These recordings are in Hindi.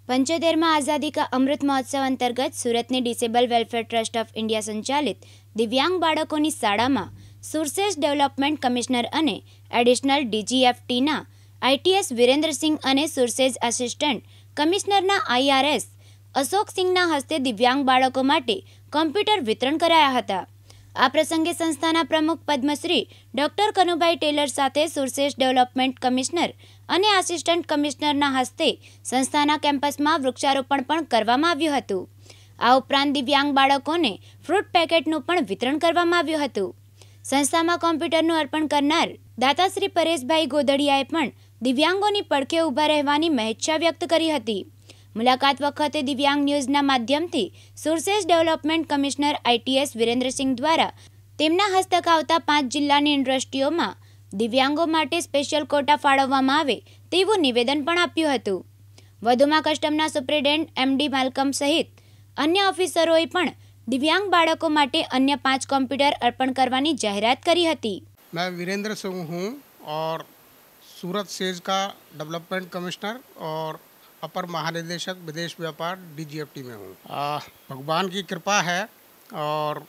पंचोतेरमा आज़ादी का अमृत महोत्सव अंतर्गत सूरतની disable welfare trust of India સંચાલિત દિવ્યાંગ બાળકોની શાળામાં સુરસેસ ડેવલપમેન્ટ કમિશનર અને એડિશનલ ડીજીએફટીના આઈટીએસ વિરેન્દ્રસિંહ અને સુરસેસ આસિસ્ટન્ટ કમિશનરના આઈઆરએસ અશોકસિંહના હસ્તે દિવ્યાંગ બાળકો માટે કમ્પ્યુટર વિતરણ કરાયા હતા। આ પ્રસંગે સંસ્થાના પ્રમુખ પદ્મશ્રી ડોક્ટર કનુભાઈ ટેલર સાથે સુરસેસ ડેવલપમેન્ટ કમિશનર અને આસિસ્ટન્ટ કમિશનરના હસ્તે સંસ્થાના કેમ્પસમાં વૃક્ષારોપણ પણ કરવામાં આવ્યું હતું। આ ઉપરાંત દિવ્યાંગ બાળકોને ફ્રૂટ પેકેટનું પણ વિતરણ કરવામાં આવ્યું હતું। સંસ્થામાં કોમ્પ્યુટરનું અર્પણ કરનાર દાતાશ્રી પરેશભાઈ ગોદડિયાએ પણ દિવ્યાંગોની પડખે ઊભા રહેવાની મહેચ્છા વ્યક્ત કરી હતી। મુલાકાત વખતે દિવ્યાંગ ન્યૂઝના માધ્યમથી સુરસેસ ડેવલપમેન્ટ કમિશનર આઈટીએસ વિરેન્દ્રસિંહ દ્વારા તેમના હસ્તક આવતા 5 જિલ્લાની યુનિવર્સિટીઓમાં દિવ્યાંગો માટે સ્પેશિયલ કોટા ફાળવવામાં આવે તેવું નિવેદન પણ આપ્યું હતું। વધુમાં કસ્ટમના સુપ્રિન્ટેન્ડન્ટ એમડી માલકમ સહિત अन्य ઓફિસરોએ પણ દિવ્યાંગ બાળકો માટે अन्य 5 કમ્પ્યુટર અર્પણ કરવાની જાહેરાત કરી હતી। मैं वीरेंद्र सिंह हूँ और सूरत सेज का डेवलपमेंट कमिश्नर और अपर महानिदेशक विदेश व्यापार डीजीएफटी में हूँ। भगवान की कृपा है और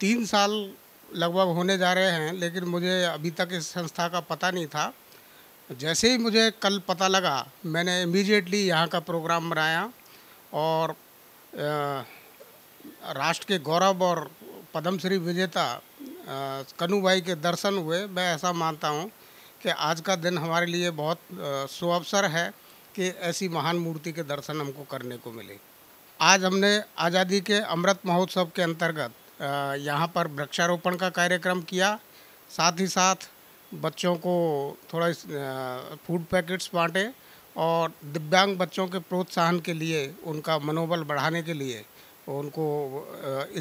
3 साल लगभग होने जा रहे हैं, लेकिन मुझे अभी तक इस संस्था का पता नहीं था। जैसे ही मुझे कल पता लगा, मैंने इमीडिएटली यहाँ का प्रोग्राम बनाया और राष्ट्र के गौरव और पद्मश्री विजेता कनु भाई के दर्शन हुए। मैं ऐसा मानता हूँ कि आज का दिन हमारे लिए बहुत सुअवसर है कि ऐसी महान मूर्ति के दर्शन हमको करने को मिले। आज हमने आज़ादी के अमृत महोत्सव के अंतर्गत यहाँ पर वृक्षारोपण का कार्यक्रम किया। साथ ही साथ बच्चों को थोड़ा फूड पैकेट्स बांटे और दिव्यांग बच्चों के प्रोत्साहन के लिए, उनका मनोबल बढ़ाने के लिए उनको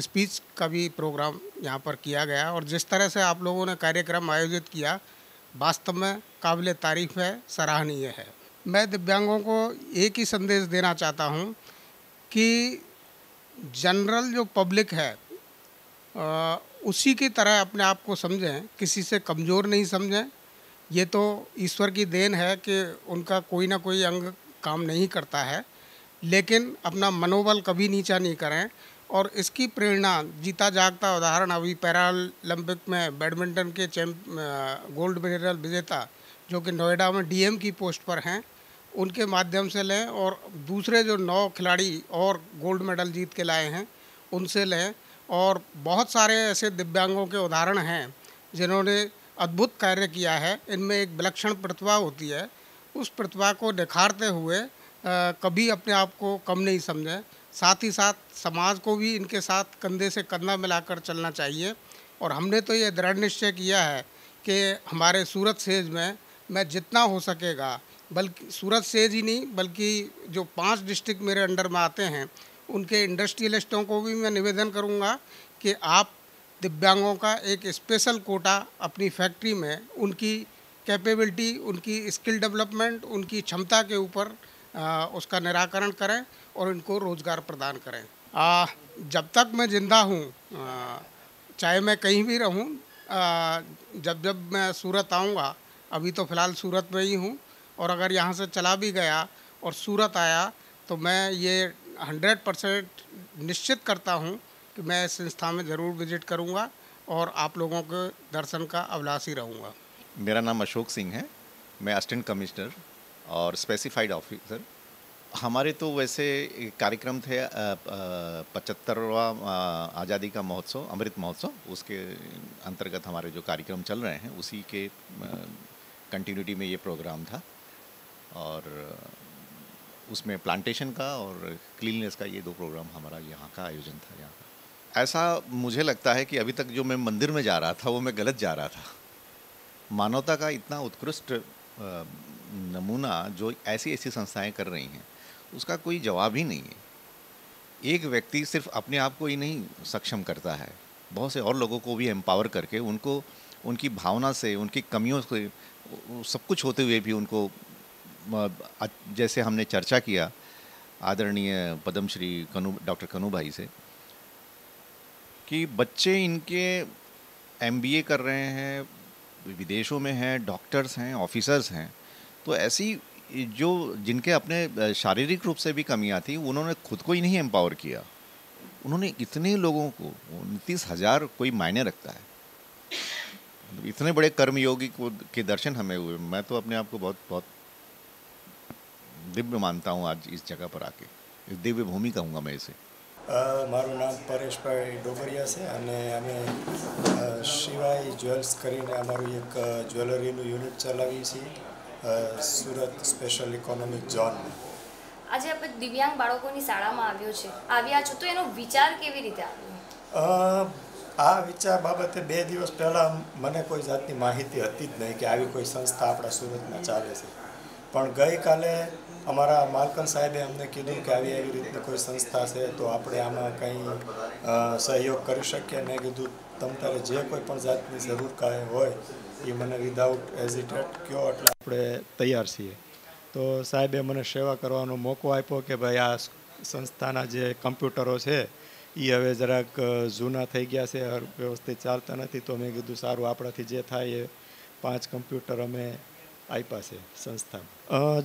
स्पीच का भी प्रोग्राम यहाँ पर किया गया। और जिस तरह से आप लोगों ने कार्यक्रम आयोजित किया, वास्तव में काबिल तारीफ़ है, सराहनीय है। मैं दिव्यांगों को एक ही संदेश देना चाहता हूँ कि जनरल जो पब्लिक है उसी की तरह अपने आप को समझें, किसी से कमज़ोर नहीं समझें। ये तो ईश्वर की देन है कि उनका कोई ना कोई अंग काम नहीं करता है, लेकिन अपना मनोबल कभी नीचा नहीं करें। और इसकी प्रेरणा जीता जागता उदाहरण अभी पैरालंपिक में बैडमिंटन के गोल्ड मेडल विजेता जो कि नोएडा में डीएम की पोस्ट पर हैं, उनके माध्यम से लें। और दूसरे जो 9 खिलाड़ी और गोल्ड मेडल जीत के लाए हैं, उनसे लें। और बहुत सारे ऐसे दिव्यांगों के उदाहरण हैं जिन्होंने अद्भुत कार्य किया है। इनमें एक विलक्षण प्रतिभा होती है, उस प्रतिभा को निखारते हुए कभी अपने आप को कम नहीं समझें। साथ ही साथ समाज को भी इनके साथ कंधे से कंधा मिलाकर चलना चाहिए। और हमने तो ये दृढ़ निश्चय किया है कि हमारे सूरत सेज में मैं जितना हो सकेगा, बल्कि सूरत सेज ही नहीं बल्कि जो 5 डिस्ट्रिक्ट मेरे अंडर में आते हैं, उनके इंडस्ट्रियलिस्टों को भी मैं निवेदन करूंगा कि आप दिव्यांगों का एक स्पेशल कोटा अपनी फैक्ट्री में, उनकी कैपेबिलिटी, उनकी स्किल डेवलपमेंट, उनकी क्षमता के ऊपर उसका निराकरण करें और इनको रोज़गार प्रदान करें। जब तक मैं ज़िंदा हूँ, चाहे मैं कहीं भी रहूँ, जब जब मैं सूरत आऊँगा, अभी तो फ़िलहाल सूरत में ही हूँ, और अगर यहाँ से चला भी गया और सूरत आया तो मैं ये 100% निश्चित करता हूँ कि मैं इस संस्था में ज़रूर विजिट करूँगा और आप लोगों के दर्शन का अभिलाषी रहूँगा। मेरा नाम अशोक सिंह है, मैं असिस्टेंट कमिश्नर और स्पेसिफाइड ऑफिसर। हमारे तो वैसे कार्यक्रम थे 75वां आज़ादी का महोत्सव, अमृत महोत्सव, उसके अंतर्गत हमारे जो कार्यक्रम चल रहे हैं उसी के कंटिन्यूटी में ये प्रोग्राम था। और उसमें प्लांटेशन का और क्लीननेस का ये 2 प्रोग्राम हमारा यहाँ का आयोजन था। यहाँ का ऐसा मुझे लगता है कि अभी तक जो मैं मंदिर में जा रहा था वो मैं गलत जा रहा था। मानवता का इतना उत्कृष्ट नमूना जो ऐसी ऐसी संस्थाएं कर रही हैं, उसका कोई जवाब ही नहीं है। एक व्यक्ति सिर्फ अपने आप को ही नहीं सक्षम करता है, बहुत से और लोगों को भी एम्पावर करके उनको उनकी भावना से, उनकी कमियों से, सब कुछ होते हुए भी उनको, जैसे हमने चर्चा किया आदरणीय पद्मश्री डॉक्टर कनु भाई से, कि बच्चे इनके एमबीए कर रहे हैं, विदेशों में हैं, डॉक्टर्स हैं, ऑफिसर्स हैं, तो ऐसी जो जिनके अपने शारीरिक रूप से भी कमियां थी, उन्होंने खुद को ही नहीं एम्पावर किया, उन्होंने इतने लोगों को, 29,000 कोई मायने रखता है, इतने बड़े कर्मयोगी को के दर्शन हमें हुए। मैं तो अपने आप को बहुत बहुत दिव्य मानता हूँ आज इस जगह पर आके, इस दिव्य भूमि कहूँगा मैं इसे। મારું નામ પરેશભાઈ ડોબરિયા છે અને અમે શિવાય જ્વેલ્સ કરીને અમારું એક જ્વેલરીનું યુનિટ ચલાવીએ છીએ સુરત સ્પેશિયલ ઇકોનોમિક ઝોનમાં. આજે આપણે દિવ્યાંગ બાળકોની શાળામાં આવ્યા છો તો એનો વિચાર કેવી રીતે આવ્યો? આ વિચાર બાબતે 2 દિવસ પહેલાં મને કોઈ જાતની માહિતી હતી જ નહીં કે આવી કોઈ સંસ્થા આપણા સુરતમાં ચાલે છે. પણ ગઈકાલે અમારા માલકન સાહેબે અમને કીધું કે આવી રીતની કોઈ સંસ્થા છે તો આપણે આમાં કંઈ સહયોગ કરી શકીએ. મેં કીધું તમ તારે જે કોઈ પણ જાતની જરૂર કાંઈ હોય એ મને વિધાઉટ હેઝિટેટ કહો એટલે આપણે તૈયાર છીએ. તો સાહેબે મને સેવા કરવાનો મોકો આપ્યો કે ભાઈ આ સંસ્થાના જે કમ્પ્યુટરો છે એ હવે જરાક જૂના થઈ ગયા છે, વ્યવસ્થિત ચાલતા નથી. તો મેં કીધું સારું, આપણાથી જે થાય એ 5 કમ્પ્યુટર અમે આપ્યા છે સંસ્થામાં.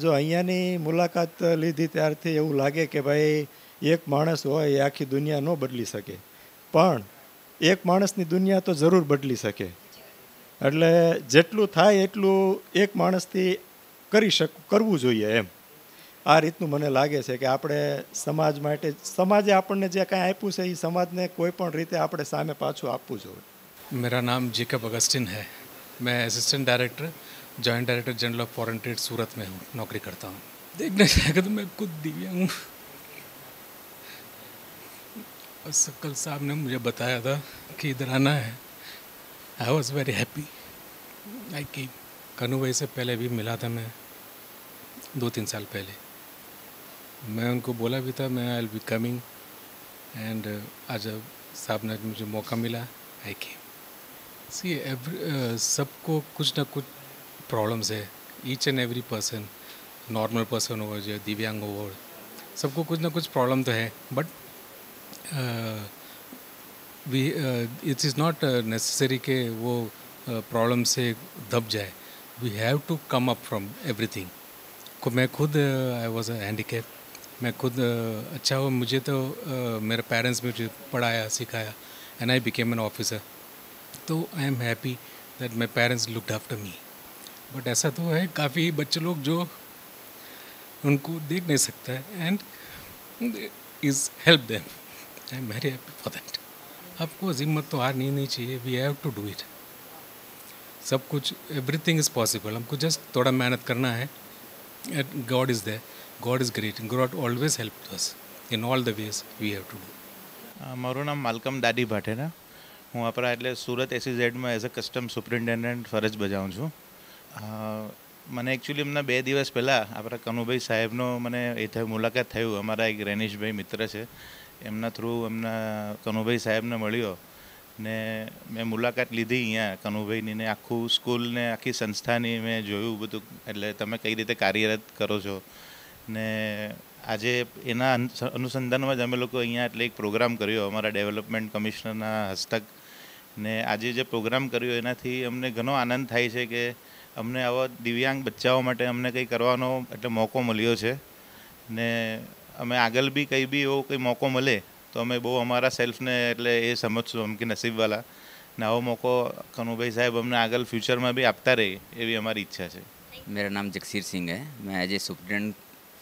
જો અહીંયાની મુલાકાત લીધી ત્યારથી એવું લાગે કે ભાઈ એક માણસ હોય એ આખી દુનિયા ન બદલી શકે, પણ એક માણસની દુનિયા તો જરૂર બદલી શકે. એટલે જેટલું થાય એટલું એક માણસથી કરવું જોઈએ એમ. આ રીતનું મને લાગે છે કે આપણે સમાજ માટે, સમાજે આપણને જે કાંઈ આપ્યું છે એ સમાજને કોઈ પણ રીતે આપણે સામે પાછું આપવું જોઈએ. मेरा नाम जेकब अगस्टिन है. मैं assistant director, joint director general of foreign trade Surat में हूँ, नौकरी करता हूँ. देखने जाएगा तो मैं खुद दिव्यांग हूँ. सकल साहब ने मुझे बताया था कि इधर आना है. I was very happy. I came. Kannu भाई से पहले भी मिला था मैं 2-3 साल पहले. मैं उनको बोला भी था मैं I will be coming, and आज साहब ने मुझे मौका मिला, आई केम. सी सबको कुछ ना कुछ प्रॉब्लम्स है. Each and every person, normal person हो या दिव्यांग हो, सबको कुछ ना कुछ प्रॉब्लम तो है. But it is not necessary के वो प्रॉब्लम से दब जाए. We have to come up from everything. मैं खुद आई वॉज अ हैंडीकैप. मैं खुद अच्छा हुआ, मुझे तो मेरे पेरेंट्स मुझे पढ़ाया सिखाया, and I became an officer. तो I am happy that my parents looked after me. But ऐसा तो है काफ़ी बच्चे लोग जो उनको देख नहीं सकता है, and is help them. I am very happy for that. आपको हिम्मत तो हारनी नहीं चाहिए. We have to do it. सब कुछ, एवरीथिंग इज़ पॉसिबल. हमको जस्ट थोड़ा मेहनत करना है. God is there. God is great. God always helped us in all the ways we have to do. મારું નામ માલકમ દાદી ભાટેરા. હું આપણા એટલે સુરત SEZમાં એઝ અ કસ્ટમ સુપ્રિન્ટેન્ડન્ટ ફરજ બજાવું છું. મને એકચ્યુઅલી એમના 2 દિવસ પહેલાં આપણા કનુભાઈ સાહેબનો મને મુલાકાત થયું. અમારા એક રેનિશભાઈ મિત્ર છે, એમના થ્રુ એમના કનુભાઈ સાહેબને મળ્યો ને મેં મુલાકાત લીધી અહીંયા કનુભાઈની, ને આખું સ્કૂલ ને આખી સંસ્થાની મેં જોયું બધું, એટલે તમે કઈ રીતે કાર્યરત કરો છો. ને આજે એના અનુસંધાનમાં જ અમે લોકો અહીંયા એટલે એક પ્રોગ્રામ કર્યો અમારા ડેવલપમેન્ટ કમિશનરના હસ્તક. ને આજે જે પ્રોગ્રામ કર્યો એનાથી અમને ઘણો આનંદ થાય છે કે અમને આવા દિવ્યાંગ બચ્ચાઓ માટે અમને કંઈ કરવાનો એટલે મોકો મળ્યો છે. ને અમે આગળ બી કંઈ બી એવો કંઈ મોકો મળે તો અમે બહુ અમારા સેલ્ફને એટલે એ સમજશું અમે કે નસીબવાલા. ને આવો મોકો કનુભાઈ સાહેબ અમને આગળ ફ્યુચરમાં બી આપતા રહે એવી અમારી ઈચ્છા છે. मेरा नाम जगसीर सिंह है. मैं एज ए सुप्रिटेंडेंट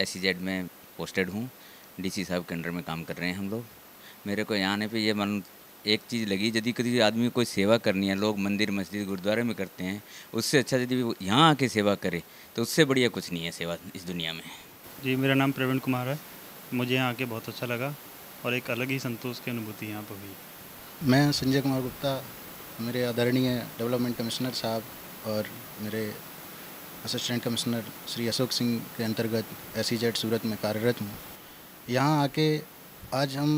SEZ में पोस्टेड हूँ. DC साहब के अंडर में काम कर रहे हैं हम लोग. मेरे को यहाँ आने पे ये मन एक चीज़ लगी, यदि किसी आदमी को कोई सेवा करनी है, लोग मंदिर मस्जिद गुरुद्वारे में करते हैं, उससे अच्छा यदि वो यहाँ आके सेवा करे तो उससे बढ़िया कुछ नहीं है सेवा इस दुनिया में. जी, मेरा नाम प्रवीण कुमार है. मुझे यहाँ आके बहुत अच्छा लगा और एक अलग ही संतोष की अनुभूति यहाँ पर हुई. मैं संजय कुमार गुप्ता, मेरे आदरणीय डेवलपमेंट कमिश्नर साहब और मेरे असिस्टेंट कमिश्नर श्री अशोक सिंह के अंतर्गत SEZ सूरत में कार्यरत हूँ. यहाँ आके आज हम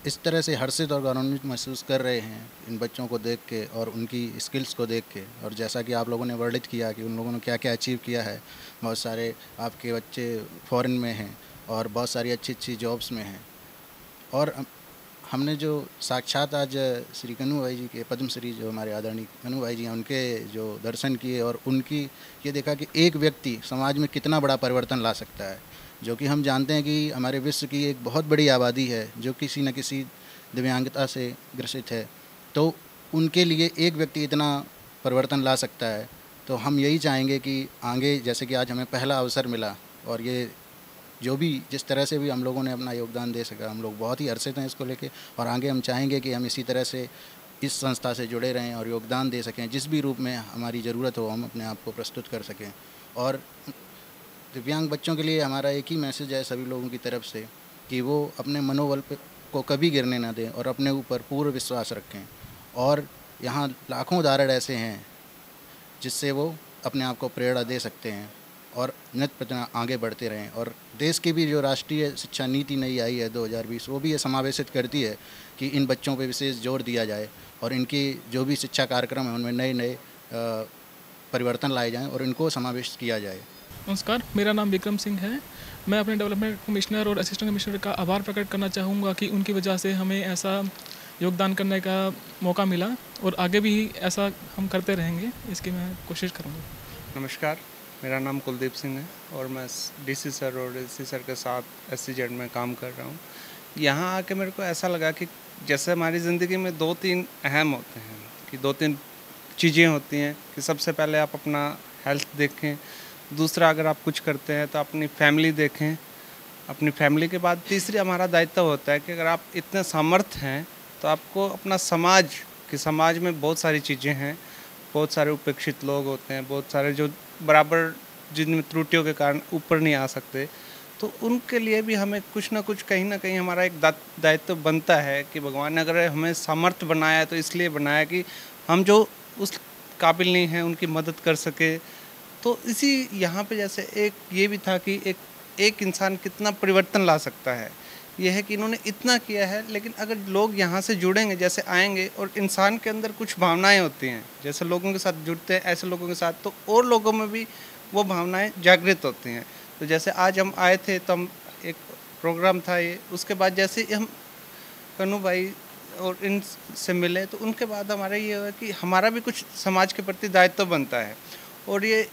इस तरह से हर्षित और गौरवान्वित महसूस कर रहे हैं इन बच्चों को देख के और उनकी स्किल्स को देख के. और जैसा कि आप लोगों ने वर्णित किया कि उन लोगों ने क्या क्या अचीव किया है, बहुत सारे आपके बच्चे फॉरेन में हैं और बहुत सारी अच्छी अच्छी जॉब्स में हैं. और हमने जो साक्षात आज श्री कन्हू भाई जी के पद्मश्री जो हमारे आदरणीय कन्हू भाई जी हैं उनके जो दर्शन किए और उनकी ये देखा कि एक व्यक्ति समाज में कितना बड़ा परिवर्तन ला सकता है, जो कि हम जानते हैं कि हमारे विश्व की एक बहुत बड़ी आबादी है जो किसी न किसी दिव्यांगता से ग्रसित है, तो उनके लिए एक व्यक्ति इतना परिवर्तन ला सकता है। तो हम यही चाहेंगे कि आगे जैसे कि आज हमें पहला अवसर मिला और ये जो भी जिस तरह से भी हम लोगों ने अपना योगदान दे सका, हम लोग बहुत ही हर्षित हैं इसको लेके और आगे हम चाहेंगे कि हम इसी तरह से इस संस्था से जुड़े रहें और योगदान दे सकें, जिस भी रूप में हमारी ज़रूरत हो हम अपने आप को प्रस्तुत कर सकें। और दिव्यांग बच्चों के लिए हमारा एक ही मैसेज है सभी लोगों की तरफ से कि वो अपने मनोबल को कभी गिरने ना दें और अपने ऊपर पूर्ण विश्वास रखें। और यहाँ लाखों उदाहरण ऐसे हैं जिससे वो अपने आप को प्रेरणा दे सकते हैं और नित प्रति आगे बढ़ते रहें। और देश की भी जो राष्ट्रीय शिक्षा नीति नई आई है 2020, वो भी ये समावेशित करती है कि इन बच्चों पे विशेष जोर दिया जाए और इनकी जो भी शिक्षा कार्यक्रम है उनमें नए नए परिवर्तन लाए जाएं और इनको समावेश किया जाए। नमस्कार, मेरा नाम विक्रम सिंह है। मैं अपने डेवलपमेंट कमिश्नर और असिस्टेंट कमिश्नर का आभार प्रकट करना चाहूँगा कि उनकी वजह से हमें ऐसा योगदान करने का मौका मिला और आगे भी ऐसा हम करते रहेंगे, इसकी मैं कोशिश करूँगा। नमस्कार, मेरा नाम कुलदीप सिंह है और मैं डीसी सर और एससी सर के साथ SCZ में काम कर रहा हूँ। यहाँ आके मेरे को ऐसा लगा कि जैसे हमारी ज़िंदगी में 2-3 अहम होते हैं कि 2-3 चीज़ें होती हैं कि सबसे पहले आप अपना हेल्थ देखें, दूसरा अगर आप कुछ करते हैं तो अपनी फैमिली देखें, अपनी फैमिली के बाद तीसरी हमारा दायित्व होता है कि अगर आप इतने समर्थ हैं तो आपको अपना समाज में बहुत सारी चीज़ें हैं, बहुत सारे उपेक्षित लोग होते हैं, बहुत सारे जो बराबर जिन त्रुटियों के कारण ऊपर नहीं आ सकते, तो उनके लिए भी हमें कुछ ना कुछ कहीं ना कहीं हमारा एक दायित्व बनता है कि भगवान ने अगर हमें समर्थ बनाया है तो इसलिए बनाया कि हम जो उस काबिल नहीं हैं उनकी मदद कर सके। तो इसी यहाँ पे जैसे एक ये भी था कि एक इंसान कितना परिवर्तन ला सकता है, यह है कि इन्होंने इतना किया है, लेकिन अगर लोग यहाँ से जुड़ेंगे, जैसे आएंगे और इंसान के अंदर कुछ भावनाएं होती हैं, जैसे लोगों के साथ जुड़ते हैं ऐसे लोगों के साथ, तो और लोगों में भी वो भावनाएं जागृत होती हैं। तो जैसे आज हम आए थे तो हम एक प्रोग्राम था ये, उसके बाद जैसे हम कन्हू भाई और इन से मिले तो उनके बाद हमारा ये हुआ कि हमारा भी कुछ समाज के प्रति दायित्व बनता है। और ये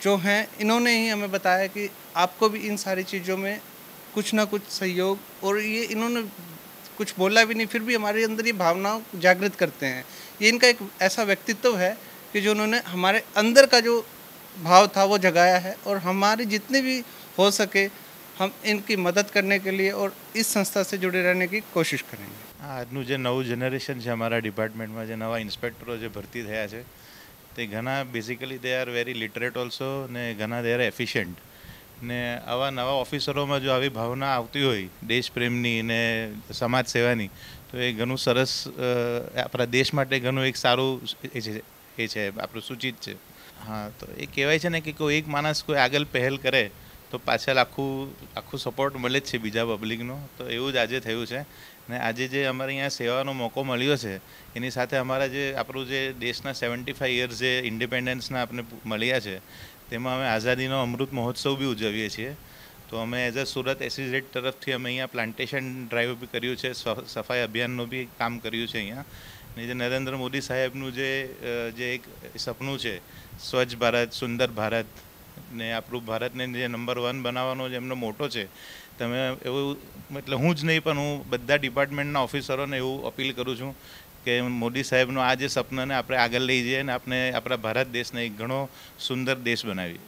जो हैं इन्होंने ही हमें बताया कि आपको भी इन सारी चीज़ों में कुछ ना कुछ सहयोग, और ये इन्होंने कुछ बोला भी नहीं फिर भी हमारे अंदर ये भावनाओं जागृत करते हैं। ये इनका एक ऐसा व्यक्तित्व है कि जो उन्होंने हमारे अंदर का जो भाव था वो जगाया है, और हमारे जितने भी हो सके हम इनकी मदद करने के लिए और इस संस्था से जुड़े रहने की कोशिश करेंगे। આજનું જે નવું જનરેશન છે અમારા ડિપાર્ટમેન્ટમાં, જે નવા ઇન્સ્પેક્ટરો જે ભરતી થયા છે તે ઘણા basically they are very literate also ને ઘણા દે આર એફિશિયન્ટ ને આવા નવા ઓફિસરોમાં જો આવી ભાવના આવતી હોય દેશ પ્રેમની ને સમાજ સેવાની, તો એ ઘણું સરસ આપણા દેશ માટે ઘણું એક સારું એ છે આપણું સૂચિત છે। હા, તો એ કહેવાય છે ને કે કોઈ એક માણસ કોઈ આગળ પહેલ કરે તો પાછળ આખું સપોર્ટ મળે જ છે બીજા પબ્લિકનો। તો એવું જ આજે થયું છે ને આજે જે અમારે અહીંયા સેવાનો મોકો મળ્યો છે એની સાથે અમારા જે આપણું જે દેશના 75 યર્સ જે ઇન્ડિપેન્ડન્સના આપણે મળ્યા છે તેમાં અમે આઝાદીનો અમૃત મહોત્સવ બી ઉજવીએ છીએ। તો અમે એઝ અ સુરત SEZ તરફથી અમે અહીંયા પ્લાન્ટેશન ડ્રાઈવ બી કર્યું છે, સફાઈ અભિયાનનું બી કામ કર્યું છે અહીંયા। ને જે નરેન્દ્ર મોદી સાહેબનું જે એક સપનું છે સ્વચ્છ ભારત સુંદર ભારત ને આપણું ભારતને જે નંબર 1 બનાવવાનો જે એમનો મોટો છે, તમે એવું એટલે હું જ નહીં પણ હું બધા ડિપાર્ટમેન્ટના ઓફિસરોને એવું અપીલ કરું છું કે મોદી સાહેબનો આ જે સપનાને આપણે આગળ લઈ જઈએ ને આપણે આપણા ભારત દેશને એક ઘણો સુંદર દેશ બનાવીએ।